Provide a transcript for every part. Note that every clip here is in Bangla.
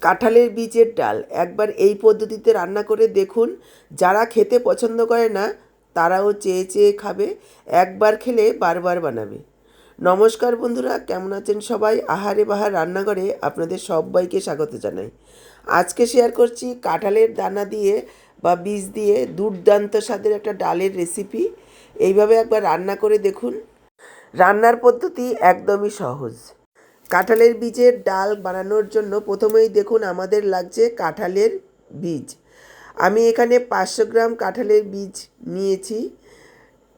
কাঁঠালের বীজের ডাল একবার এই পদ্ধতিতে রান্না করে দেখুন। যারা খেতে পছন্দ করে না তারাও চেয়ে চেয়ে খাবে, একবার খেলে বারবার বানাবে। নমস্কার বন্ধুরা, কেমন আছেন সবাই? আহারে বাহার রান্নাঘরে আপনাদের সবাইকে স্বাগত জানাই। আজকে শেয়ার করছি কাঁঠালের দানা দিয়ে বা বীজ দিয়ে দুর্দান্ত স্বাদের একটা ডালের রেসিপি। এইভাবে একবার রান্না করে দেখুন। রান্নার পদ্ধতি একদমই সহজ। কাঁঠালের বীজের ডাল বানানোর জন্য প্রথমেই দেখুন আমাদের লাগছে কাঁঠালের বীজ। আমি এখানে 500 গ্রাম কাঁঠালের বীজ নিয়েছি।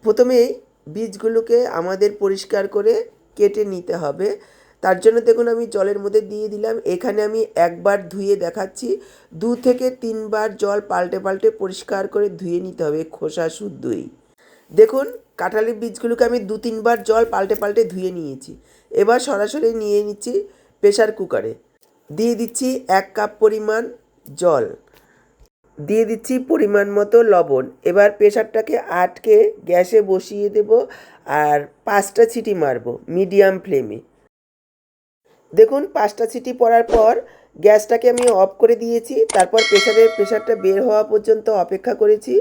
প্রথমেই বীজগুলোকে আমাদের পরিষ্কার করে কেটে নিতে হবে। তার জন্য দেখুন আমি জলের মধ্যে দিয়ে দিলাম। এখানে আমি একবার ধুয়ে দেখাচ্ছি, 2 থেকে 3 বার জল পাল্টে পাল্টে পরিষ্কার করে ধুয়ে নিতে হবে খোসা শুদ্ধই। দেখুন কাঁঠালের বীজগুলোকে আমি 2-3 বার জল পাল্টে পাল্টে ধুয়ে নিয়েছি। এবার সরাসরি নিয়ে নিচ্ছি প্রেসার কুকারে। দিয়ে দিচ্ছি 1 কাপ পরিমাণ জল, দিয়ে দিচ্ছি পরিমাণ মতো লবণ। এবার প্রেসারটাকে আটকে গ্যাসে বসিয়ে দেব আর 5টা সিটি মারবো মিডিয়াম ফ্লেমে। দেখুন 5টা সিটি পড়ার পর গ্যাসটাকে আমি অফ করে দিয়েছি। তারপর প্রেসারটা বের হওয়া পর্যন্ত অপেক্ষা করেছি।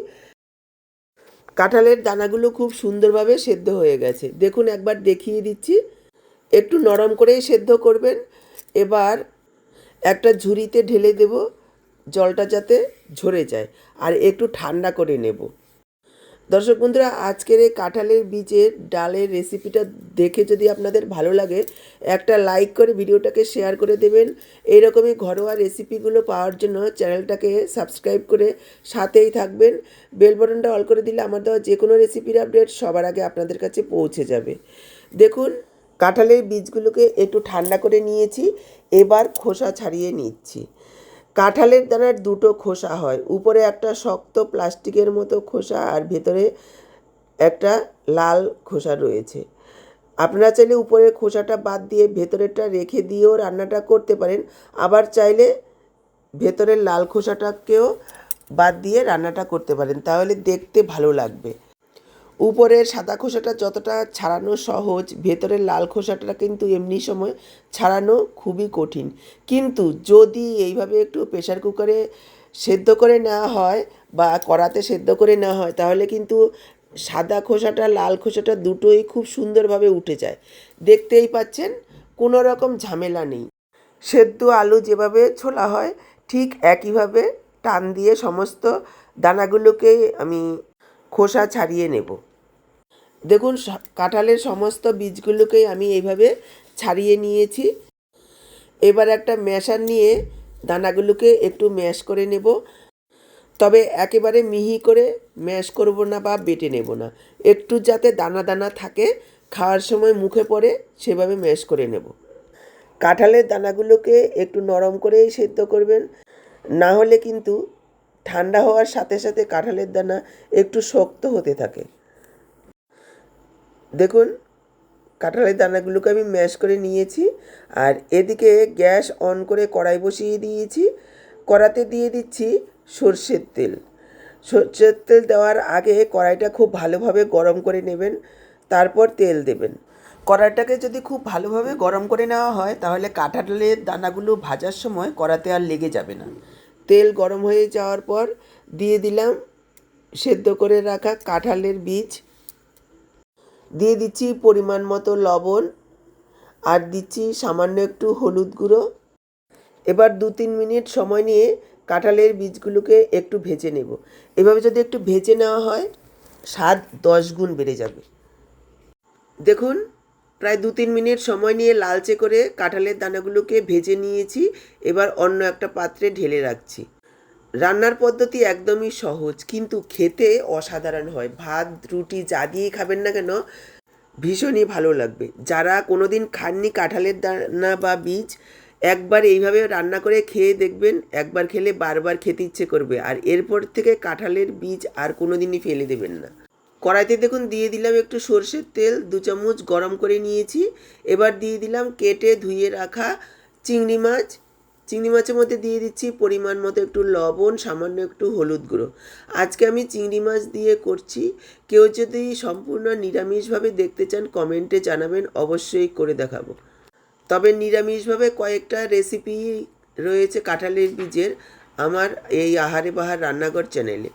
কাঁঠালের দানাগুলো খুব সুন্দরভাবে সেদ্ধ হয়ে গেছে। দেখুন একবার দেখিয়ে দিচ্ছি, একটু নরম করেই সেদ্ধ করবেন। এবার একটা ঝুড়িতে ঢেলে দেব, জলটা যাতে ঝরে যায়, আর একটু ঠান্ডা করে নেব। দর্শক বন্ধুরা, আজকের এই কাঁঠালের বীজের ডালের রেসিপিটা দেখে যদি আপনাদের ভালো লাগে একটা লাইক করে ভিডিওটাকে শেয়ার করে দেবেন। এইরকমই ঘরোয়া রেসিপিগুলো পাওয়ার জন্য চ্যানেলটাকে সাবস্ক্রাইব করে সাথেই থাকবেন। বেল বাটনটা অল করে দিলে আমার দেওয়া যে কোনো রেসিপির আপডেট সবার আগে আপনাদের কাছে পৌঁছে যাবে। দেখুন কাঁঠালের বীজগুলোকে একটু ঠান্ডা করে নিয়েছি। এবার খোসা ছাড়িয়ে নিচ্ছি। কাঁঠালের দানার 2টো খোসা হয়, উপরে একটা শক্ত প্লাস্টিকের মতো খোসা আর ভেতরে একটা লাল খোসা রয়েছে। আপনারা চাইলে উপরের খোসাটা বাদ দিয়ে ভেতরেরটা রেখে দিয়েও রান্নাটা করতে পারেন, আবার চাইলে ভেতরের লাল খোসাটাকেও বাদ দিয়ে রান্নাটা করতে পারেন, তাহলে দেখতে ভালো লাগবে। উপরের সাদা খোসাটা যতটা ছাড়ানো সহজ, ভেতরের লাল খোসাটা কিন্তু এমনি সময় ছাড়ানো খুবই কঠিন। কিন্তু যদি এইভাবে একটু প্রেসার কুকারে সেদ্ধ করে নেওয়া হয় বা কড়াতে সেদ্ধ করে নেওয়া হয়, তাহলে কিন্তু সাদা খোসাটা লাল খোসাটা দুটোই খুব সুন্দরভাবে উঠে যায়। দেখতেই পাচ্ছেন কোনো রকম ঝামেলা নেই। সেদ্ধ আলু যেভাবে ছোলা হয় ঠিক একইভাবে টান দিয়ে সমস্ত দানাগুলোকেই আমি খোসা ছাড়িয়ে নেব। দেখুন কাঁঠালের সমস্ত বীজগুলোকেই আমি এইভাবে ছাড়িয়ে নিয়েছি। এবার একটা ম্যাশার নিয়ে দানাগুলোকে একটু ম্যাশ করে নেব, তবে একেবারে মিহি করে ম্যাশ করব না বা বেটে নেব না, একটু যাতে দানা দানা থাকে, খাওয়ার সময় মুখে পড়ে সেভাবে ম্যাশ করে নেব। কাঁঠালের দানাগুলোকে একটু নরম করেই সেদ্ধ করবেন, না হলে কিন্তু ঠান্ডা হওয়ার সাথে সাথে কাঁঠালের দানা একটু শক্ত হতে থাকে। দেখুন কাঁঠালের দানাগুলোকে আমি ম্যাশ করে নিয়েছি। আর এদিকে গ্যাস অন করে কড়াই বসিয়ে দিয়েছি। কড়াতে দিয়ে দিচ্ছি সর্ষের তেল। সর্ষের তেল দেওয়ার আগে কড়াইটা খুব ভালোভাবে গরম করে নেবেন, তারপর তেল দেবেন। কড়াইটাকে যদি খুব ভালোভাবে গরম করে নেওয়া হয় তাহলে কাঁঠালের দানাগুলো ভাজার সময় কড়াতে আর লেগে যাবে না। তেল গরম হয়ে যাওয়ার পর দিয়ে দিলাম সেদ্ধ করে রাখা কাঁঠালের বীজ, দিয়ে দিচ্ছি পরিমাণ মতো লবণ, আর দিচ্ছি সামান্য একটু হলুদ গুঁড়ো। এবার 2-3 মিনিট সময় নিয়ে কাঁঠালের বীজগুলোকে একটু ভেজে নেব। এভাবে যদি একটু ভেজে নেওয়া হয় স্বাদ 10 গুণ বেড়ে যাবে। দেখুন প্রায় 2-3 মিনিট সময় নিয়ে লালচে করে কাঁঠালের দানাগুলোকে ভেজে নিয়েছি। এবার অন্য একটা পাত্রে ঢেলে রাখছি। রান্নার পদ্ধতি একদমই সহজ, কিন্তু খেতে অসাধারণ হয়। ভাত রুটি যা দিয়েই খাবেন না কেন ভীষণই ভালো লাগবে। যারা কোনো দিন খাননি কাঁঠালের দানা বা বীজ, একবার এইভাবে রান্না করে খেয়ে দেখবেন, একবার খেলে বারবার খেতে ইচ্ছে করবে। আর এরপর থেকে কাঁঠালের বীজ আর কোনো দিনই ফেলে দেবেন না। কড়াইতে দেখুন দিয়ে দিলাম একটু সর্ষের তেল, 2 চামচ গরম করে নিয়েছি। এবার দিয়ে দিলাম কেটে ধুয়ে রাখা চিংড়ি মাছ। চিংড়ি মাছের মধ্যে দিয়ে দিচ্ছি পরিমাণ মতো একটু লবণ, সামান্য একটু হলুদ গুঁড়ো। আজকে আমি চিংড়ি মাছ দিয়ে করছি। কেউ যদি সম্পূর্ণ নিরামিষভাবে দেখতে চান কমেন্টে জানাবেন, অবশ্যই করে দেখাবো। তবে নিরামিষভাবে কয়েকটা রেসিপি রয়েছে কাঁঠালের বীজের আমার এই আহারে বাহার রান্নাঘর চ্যানেলে।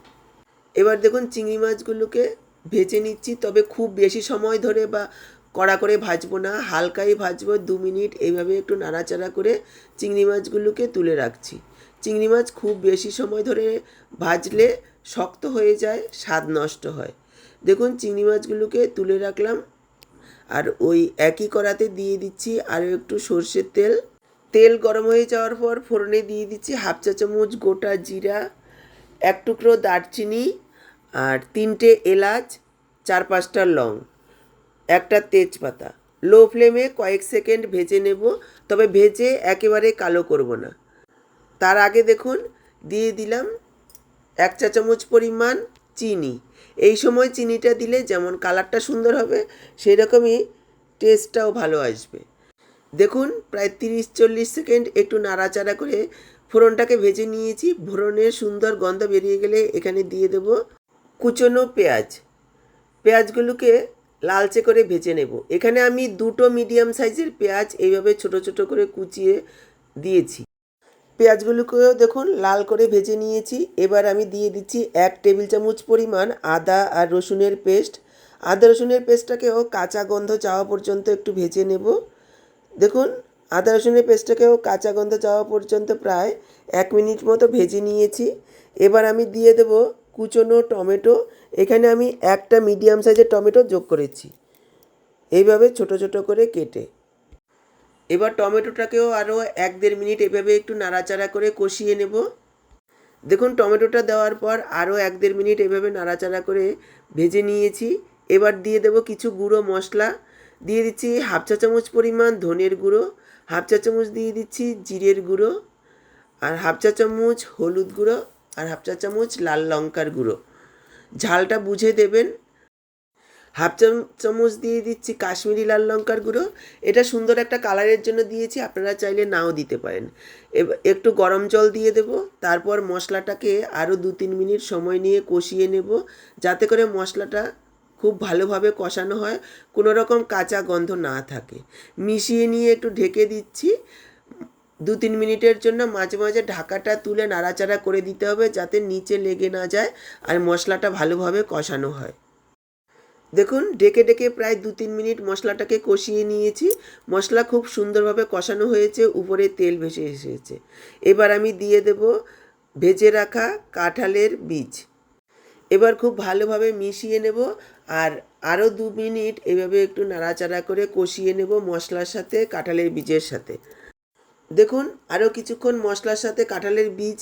এবার দেখুন চিংড়ি মাছগুলোকে ভেজে নিচ্ছি, তবে খুব বেশি সময় ধরে বা কড়া করে ভাজবো না, হালকাই ভাজবো। 2 মিনিট এইভাবে একটু নাড়াচাড়া করে চিংড়ি মাছগুলোকে তুলে রাখছি। চিংড়ি মাছ খুব বেশি সময় ধরে ভাজলে শক্ত হয়ে যায়, স্বাদ নষ্ট হয়। দেখুন চিংড়ি মাছগুলোকে তুলে রাখলাম, আর ওই একই কড়াতে দিয়ে দিচ্ছি আরও একটু সর্ষের তেল। তেল গরম হয়ে যাওয়ার পর ফোড়নে দিয়ে দিচ্ছি 1/2 চা চামচ গোটা জিরা, 1 টুকরো দারচিনি, আর 3টে এলাচ, 4-5টা লং, একটা তেজপাতা। লো ফ্লেমে কয়েক সেকেন্ড ভেজে নেব, তবে ভেজে একেবারে কালো করব না। তার আগে দেখুন দিয়ে দিলাম 1 চা চামচ পরিমাণ চিনি। এই সময় চিনিটা দিলে যেমন কালারটা সুন্দর হবে, সেই রকমই টেস্টটাও ভালো আসবে। দেখুন প্রায় 30-40 সেকেন্ড একটু নাড়াচাড়া করে ফোড়নটাকে ভেজে নিয়েছি। ফোড়নের সুন্দর গন্ধ বেরিয়ে গেলে এখানে দিয়ে দেব কুচনো পেঁয়াজ। পেঁয়াজগুলোকে লালচে করে ভেজে নেব। এখানে আমি 2টো মিডিয়াম সাইজের পেঁয়াজ এইভাবে ছোট ছোট করে কুচিয়ে দিয়েছি। পেঁয়াজগুলোকেও দেখুন লাল করে ভেজে নিয়েছি। এবার আমি দিয়ে দিচ্ছি 1 টেবিল চামচ পরিমাণ আদা আর রসুনের পেস্ট। আদা রসুনের পেস্টটাকেও কাঁচা গন্ধ যাওয়া পর্যন্ত একটু ভেজে নেব। দেখুন আদা রসুনের পেস্টটাকেও কাঁচা গন্ধ যাওয়া পর্যন্ত প্রায় 1 মিনিট মতো ভেজে নিয়েছি। এবার আমি দিয়ে দেব কুচনো টমেটো। এখানে আমি একটা মিডিয়াম সাইজের টমেটো যোগ করেছি, এইভাবে ছোট ছোট করে কেটে। এবার টমেটোটাকেও আরও 1-1.5 মিনিট এভাবে একটু নাড়াচাড়া করে কষিয়ে নেব। দেখুন টমেটোটা দেওয়ার পর আরও 1-1.5 মিনিট এভাবে নাড়াচাড়া করে ভেজে নিয়েছি। এবার দিয়ে দেব কিছু গুঁড়ো মশলা। দিয়ে দিচ্ছি 1/2 চা চামচ পরিমাণ ধনের গুঁড়ো, 1/2 চা চামচ দিয়ে দিচ্ছি জিরের গুঁড়ো, আর 1/2 চা চামচ হলুদ গুঁড়ো, আর 1/2 চা চামচ লাল লঙ্কার গুঁড়ো। ঝালটা বুঝে দেবেন। 1/2 চা চামচ দিয়ে দিচ্ছি কাশ্মীরি লাল লঙ্কার গুঁড়ো। এটা সুন্দর একটা কালারের জন্য দিয়েছি, আপনারা চাইলে নাও দিতে পারেন। একটু গরম জল দিয়ে দেব। তারপর মশলাটাকে আরও 2-3 মিনিট সময় নিয়ে কষিয়ে নেব, যাতে করে মশলাটা খুব ভালোভাবে কষানো হয়, কোনো রকম কাঁচা গন্ধ না থাকে। মিশিয়ে নিয়ে একটু ঢেকে দিচ্ছি 2-3 মিনিটের জন্য। মাঝে মাঝে ঢাকাটা তুলে নাড়াচাড়া করে দিতে হবে, যাতে নিচে লেগে না যায় আর মশলাটা ভালোভাবে কষানো হয়। দেখুন ঢেকে ঢেকে প্রায় 2-3 মিনিট মশলাটাকে কষিয়ে নিয়েছি। মশলা খুব সুন্দরভাবে কষানো হয়েছে, উপরে তেল ভেসে এসেছে। এবার আমি দিয়ে দেব ভেজে রাখা কাঁঠালের বীজ। এবার খুব ভালোভাবে মিশিয়ে নেব, আর আরও 2 মিনিট এভাবে একটু নাড়াচাড়া করে কষিয়ে নেব মশলার সাথে, কাঁঠালের বীজের সাথে। দেখুন আরও কিছুক্ষণ মশলার সাথে কাঁঠালের বীজ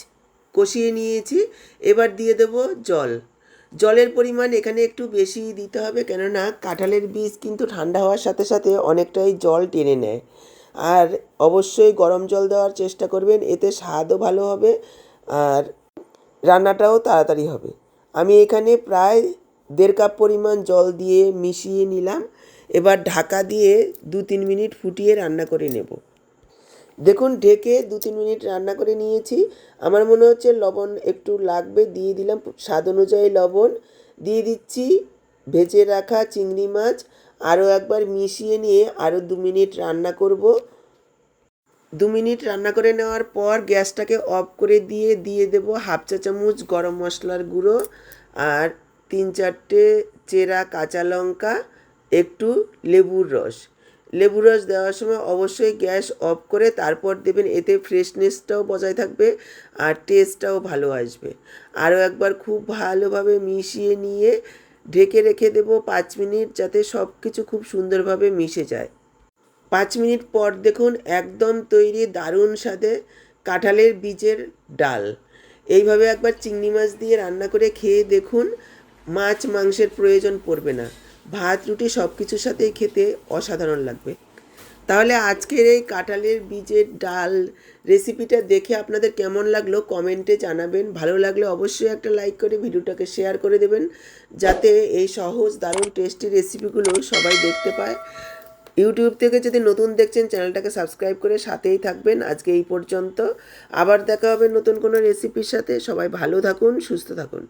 কষিয়ে নিয়েছি। এবার দিয়ে দেব জল। জলের পরিমাণ এখানে একটু বেশি দিতে হবে, কেননা কাঁঠালের বীজ কিন্তু ঠান্ডা হওয়ার সাথে সাথে অনেকটাই জল টেনে নেয়। আর অবশ্যই গরম জল দেওয়ার চেষ্টা করবেন, এতে স্বাদও ভালো হবে আর রান্নাটাও তাড়াতাড়ি হবে। আমি এখানে প্রায় 1.5 কাপ পরিমাণ জল দিয়ে মিশিয়ে নিলাম। এবার ঢাকা দিয়ে 2-3 মিনিট ফুটিয়ে রান্না করে নেব। দেখুন ঢেকে 2-3 মিনিট রান্না করে নিয়েছি। আমার মনে হচ্ছে লবণ একটু লাগবে, দিয়ে দিলাম স্বাদ অনুযায়ী লবণ। দিয়ে দিচ্ছি ভেজে রাখা চিংড়ি মাছ। আরও একবার মিশিয়ে নিয়ে আরও 2 মিনিট রান্না করব। 2 মিনিট রান্না করে নেওয়ার পর গ্যাসটাকে অফ করে দিয়ে দেব 1/2 চা চামচ গরম মশলার গুঁড়ো, আর 3-4টে চেরা কাঁচা লঙ্কা, একটু লেবুর রস। লেবুর রস দেওয়ার সময় অবশ্যই গ্যাস অফ করে তারপর দেবেন, এতে ফ্রেশনেসটাও বজায় থাকবে আর টেস্টটাও ভালো আসবে। আরও একবার খুব ভালোভাবে মিশিয়ে নিয়ে ঢেকে রেখে দেব 5 মিনিট, যাতে সব কিছু খুব সুন্দরভাবে মিশে যায়। 5 মিনিট পর দেখুন একদম তৈরি দারুণ স্বাদে কাঁঠালের বীজের ডাল। এইভাবে একবার চিংড়ি মাছ দিয়ে রান্না করে খেয়ে দেখুন, মাছ মাংসের প্রয়োজন পড়বে না। ভাত রুটি সব কিছুর সাথেই খেতে অসাধারণ লাগবে। তাহলে আজকের এই কাঁঠালের বীজের ডাল রেসিপিটা দেখে আপনাদের কেমন লাগলো কমেন্টে জানাবেন। ভালো লাগলে অবশ্যই একটা লাইক করে ভিডিওটাকে শেয়ার করে দেবেন, যাতে এই সহজ দারুণ টেস্টি রেসিপিগুলো সবাই দেখতে পায়। ইউটিউব থেকে যদি নতুন দেখছেন চ্যানেলটাকে সাবস্ক্রাইব করে সাথেই থাকবেন। আজকে এই পর্যন্ত, আবার দেখা হবে নতুন কোনো রেসিপির সাথে। সবাই ভালো থাকুন, সুস্থ থাকুন।